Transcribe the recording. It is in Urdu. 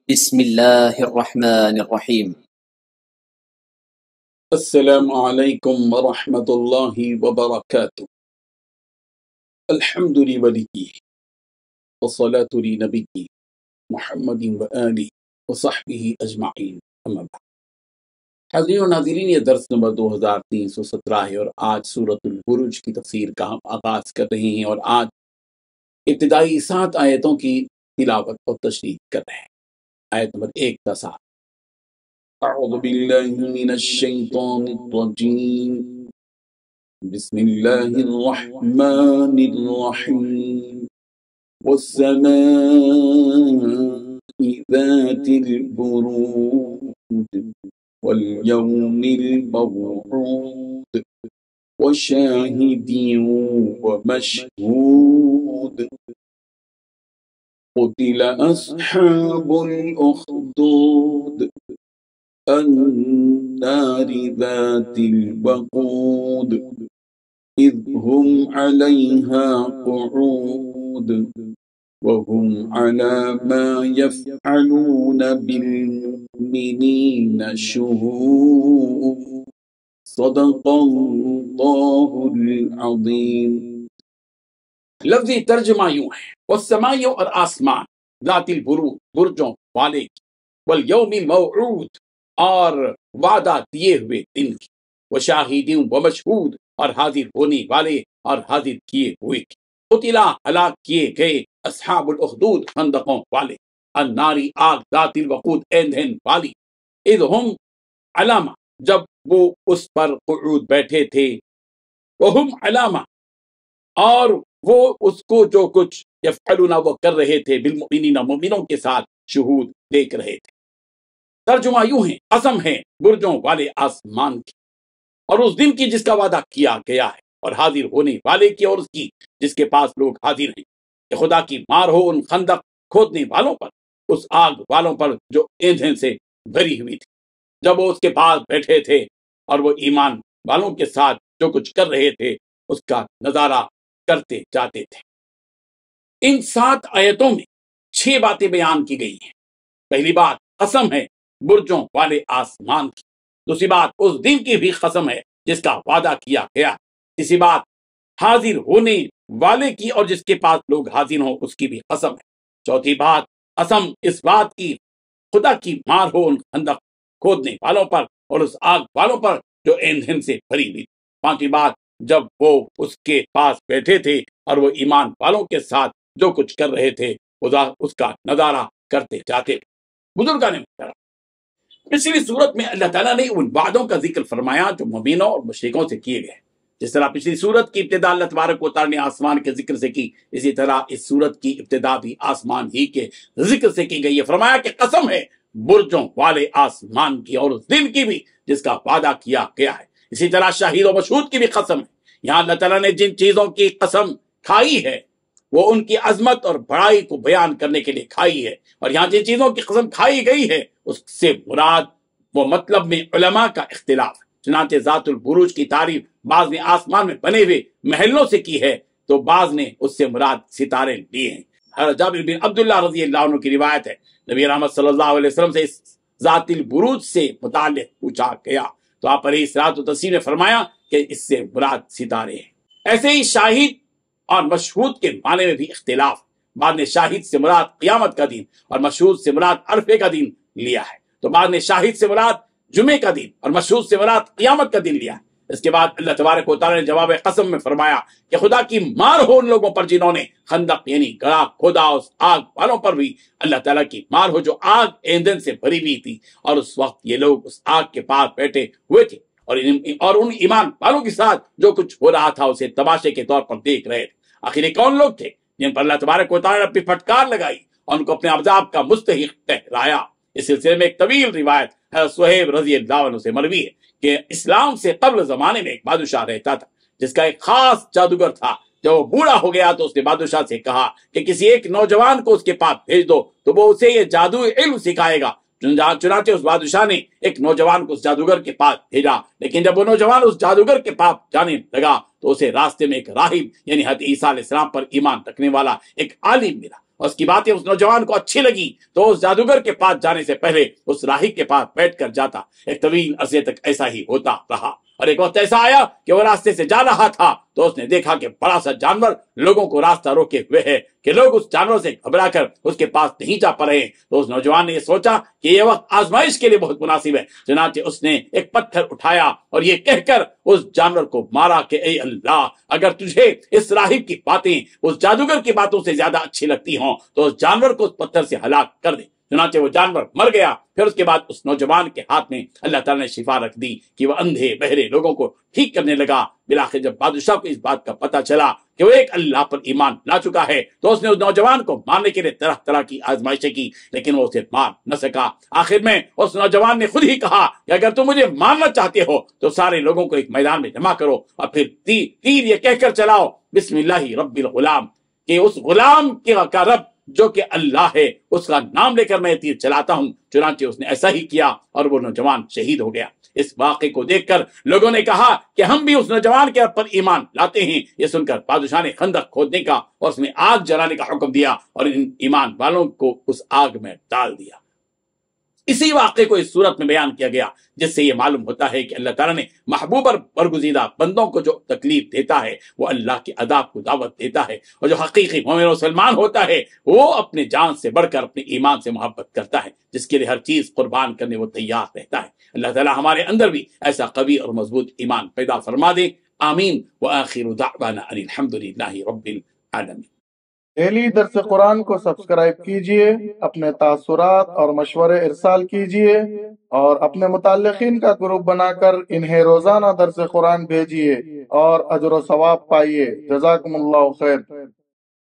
بسم الله الرحمن الرحيم. السلام عليكم ورحمة الله وبركاته. الحمد لله والصلاة لنبيه محمد وآله وصحبه أجمعين أما بعد. حاضرین و ناظرین، یہ درس نمبر 2317 ہے اور آج سورۃ البروج کی تفسیر کا ہم آغاز کر رہے ہیں اور آج ابتدائی 7 آیتوں کی تلاوت اور تشریح کر رہے ہیں۔ آیت نمبر 1 تا 7۔ اعوذ باللہ من الشیطان الرجیم، بسم اللہ الرحمن الرحیم، والسماء ذات البروج واليوم الموعود وشاهد ومشهود قتل أصحاب الأخدود النار ذات الوقود إذ هم عليها قعود وهم على ما يفعلون بالمؤمنين شهود صدق اللہ العظیم۔ لفظی ترجمہ یوں ہے، والسماء اور آسمان، ذات البروج برجوں والے کی، والیوم الموعود اور وعدہ دیے ہوئے دن کی، وشاہد ومشہود اور حاضر ہونے والے اور حاضر کیے ہوئے کی، قتلا ہلاک کیے گئے اصحاب الاخدود خندقوں والے، الناری آگ ذات الوقود ایندھن والی، اذ ہم علامہ جب وہ اس پر قعود بیٹھے تھے، وہم علامہ اور وہ اس کو جو کچھ یفعلون وہ کر رہے تھے، بالمؤمنین مومنوں کے ساتھ شہود دیکھ رہے تھے۔ ترجمہ یوں ہے، قسم ہے برجوں والے آسمان کی اور اس دن کی جس کا وعدہ کیا گیا ہے، اور حاضر ہونے والے کی اور اس کی جس کے پاس لوگ حاضر ہیں، کہ خدا کی مار ہو ان خندق کھودنے والوں پر، اس آگ والوں پر جو ایندھن سے بھری ہوئی تھی، جب وہ اس کے پاس بیٹھے تھے اور وہ ایمان والوں کے ساتھ جو کچھ کر رہے تھے اس کا نظارہ کرتے جاتے تھے۔ ان 7 آیتوں میں 6 باتیں بیان کی گئی ہیں۔ پہلی بات قسم ہے برجوں والے آسمان کی، دوسری بات اس دن کی بھی قسم ہے جس کا وعدہ کیا گیا، تیسری بات حاضر ہونے والے کی اور جس کے پاس لوگ حاضر ہوں اس کی بھی قسم ہے، چوتھی بات قسم اس بات کی خدا کی مار ہو ان خندق کھودنے والوں پر اور اس آگ والوں پر جو ایندھن سے بھری ہوئی، پانچویں بات جب وہ اس کے پاس بیٹھے تھے اور وہ ایمان والوں کے ساتھ جو کچھ کر رہے تھے اس کا نظارہ کرتے جاتے تھے۔ بزرگان محترم، پچھلی صورت میں اللہ تعالیٰ نے ان وعدوں کا ذکر فرمایا جو مومنوں اور مشرکوں سے کیے گئے۔ جس طرح پچھلی صورت کی ابتدا اللہ تبارک و تعالیٰ نے آسمان کے ذکر سے کی، اسی طرح اس صورت کی ابتدا بھی آسمان ہی کے ذکر سے کی گئی ہے۔ فرمایا کہ قسم ہے برجوں والے آسمان کی اور اس دن کی بھی جس کا وعدہ کیا گیا ہے، اسی طرح شاہد و مشہود کی بھی قسم ہے۔ یہاں اللہ تعالیٰ نے جن چیزوں کی قسم کھائی ہے وہ ان کی عظمت اور بڑائی کو بیان کرنے کے لیے کھائی ہے، اور یہاں جن چیزوں کی قسم کھائی گئی ہے اس سے مراد وہ مطلب میں علماء کا اختلاف ہے۔ چنانچہ ذات البروج کی تعریف بعض نے آسمان میں بنے ہوئے محلوں سے کی ہے تو بعض نے اس سے مراد ستارے لیے ہیں۔ حضرت جابر بن عبداللہ رضی اللہ عنہ کی روایت ہے، نبی رحمت صلی اللہ علیہ وسلم سے اس ذات البروج سے متعلق پوچھا گیا تو آپ علیہ الصلوۃ والتسلیم نے فرمایا کہ اس سے مراد ستارے ہیں۔ ایسے ہی شاہد اور مشہود کے معنی میں بھی اختلاف، بعض نے شاہد سے مراد قیامت کا دن اور مشہود سے مراد عرفے کا دن لیا ہے، تو بعض نے شاہد سے مراد جمعے کا دن اور مشہود سے مراد قیامت کا دن لیا ہے۔ اس کے بعد اللہ تبارک و تعالیٰ نے جواب قسم میں فرمایا کہ خدا کی مار ہو ان لوگوں پر جنہوں نے خندق یعنی گڑھا کھودا، اس آگ والوں پر بھی اللہ تعالیٰ کی مار ہو جو آگ ایندھن سے بھری ہوئی تھی، اور اس وقت یہ لوگ اس آگ کے پاس بیٹھے ہوئے تھے اور ان ایمان والوں کے ساتھ جو کچھ ہو رہا تھا اسے تماشے کے طور پر دیکھ رہے تھے۔ آخر یہ کون لوگ تھے جن پر اللہ تبارک و تعالیٰ نے اپنی پھٹکار لگائی اور ان کو اپنے عذاب کا مستحق ٹھہرایا؟ اس سلسلے میں ایک طویل روایت حضرت صہیب رضی اللہ عنہ سے مروی ہے کہ اسلام سے قبل زمانے میں ایک بادشاہ رہتا تھا جس کا ایک خاص جادوگر تھا۔ جب وہ بوڑھا ہو گیا تو اس نے بادشاہ سے کہا کہ کسی ایک نوجوان کو اس کے پاس بھیج دو تو وہ اسے یہ جادوئی علم سکھائے گا۔ چنانچہ اس بادشاہ نے ایک نوجوان کو اس جادوگر کے پاس بھیجا، لیکن جب وہ نوجوان اس جادوگر کے پاس جانے لگا تو اسے راستے میں ایک راہب یعنی حضرت عیسیٰ علیہ السلام پر ایمان رکھنے والا ایک عالم ملا، اور اس کی باتیں اس نوجوان کو اچھی لگی تو اس جادوگر کے پاس جانے سے پہلے اس راہب کے پاس بیٹھ کر جاتا۔ ایک طویل عرصے تک ایسا ہی ہوتا رہا، اور ایک وقت ایسا آیا کہ وہ راستے سے جا رہا تھا تو اس نے دیکھا کہ بڑا سا جانور لوگوں کو راستہ روکے ہوئے ہے، کہ لوگ اس جانور سے گھبرا کر اس کے پاس نہیں جا پا رہے ہیں۔ تو اس نوجوان نے یہ سوچا کہ یہ وقت آزمائش کے لیے بہت مناسب ہے، چنانچہ اس نے ایک پتھر اٹھایا اور یہ کہہ کر اس جانور کو مارا کہ اے اللہ، اگر تجھے اس راہب کی باتیں اس جادوگر کی باتوں سے زیادہ اچھی لگتی ہوں تو اس جانور کو اس پتھر سے ہلاک کر دے۔ چنانچہ وہ جانور مر گیا۔ پھر اس کے بعد اس نوجوان کے ہاتھ میں اللہ تعالیٰ نے شفا رکھ دی کہ وہ اندھے بہرے لوگوں کو ٹھیک کرنے لگا۔ بالآخر جب بادشاہ کو اس بات کا پتہ چلا کہ وہ ایک اللہ پر ایمان لا چکا ہے تو اس نے اس نوجوان کو مارنے کے لیے طرح طرح کی آزمائشیں کی، لیکن وہ اسے مار نہ سکا۔ آخر میں اس نوجوان نے خود ہی کہا کہ اگر تم مجھے مارنا چاہتے ہو تو سارے لوگوں کو ایک میدان میں جمع کرو اور پھر تیر یہ کہہ کر چلاؤ بسم اللہ رب الغلام، کہ اس غلام کا رب جو کہ اللہ ہے اس کا نام لے کر میں تیر چلاتا ہوں۔ چنانچہ اس نے ایسا ہی کیا اور وہ نوجوان شہید ہو گیا۔ اس واقعے کو دیکھ کر لوگوں نے کہا کہ ہم بھی اس نوجوان کے پر ایمان لاتے ہیں۔ یہ سن کر بادشاہ نے خندق کھودنے کا اور اس میں آگ جلانے کا حکم دیا اور ان ایمان والوں کو اس آگ میں ڈال دیا۔ اسی واقعے کو اس صورت میں بیان کیا گیا جس سے یہ معلوم ہوتا ہے کہ اللہ تعالیٰ نے محبوب اور برگزیدہ بندوں کو جو تکلیف دیتا ہے وہ اللہ کے عذاب کو دعوت دیتا ہے، اور جو حقیقی مومن و مسلمان ہوتا ہے وہ اپنے جان سے بڑھ کر اپنے ایمان سے محبت کرتا ہے، جس کے لیے ہر چیز قربان کرنے وہ تیار رہتا ہے۔ اللہ تعالیٰ ہمارے اندر بھی ایسا قوی اور مضبوط ایمان پیدا فرما دے، آمین۔ وآخر دعوانا ان الحمدللہ رب العالمین۔ ڈیلی درس قرآن کو سبسکرائب کیجئے، اپنے تاثرات اور مشورے ارسال کیجئے اور اپنے متعلقین کا گروپ بنا کر انہیں روزانہ درس قرآن بھیجئے اور اجر و ثواب پائیے۔ جزاکم اللہ خیر۔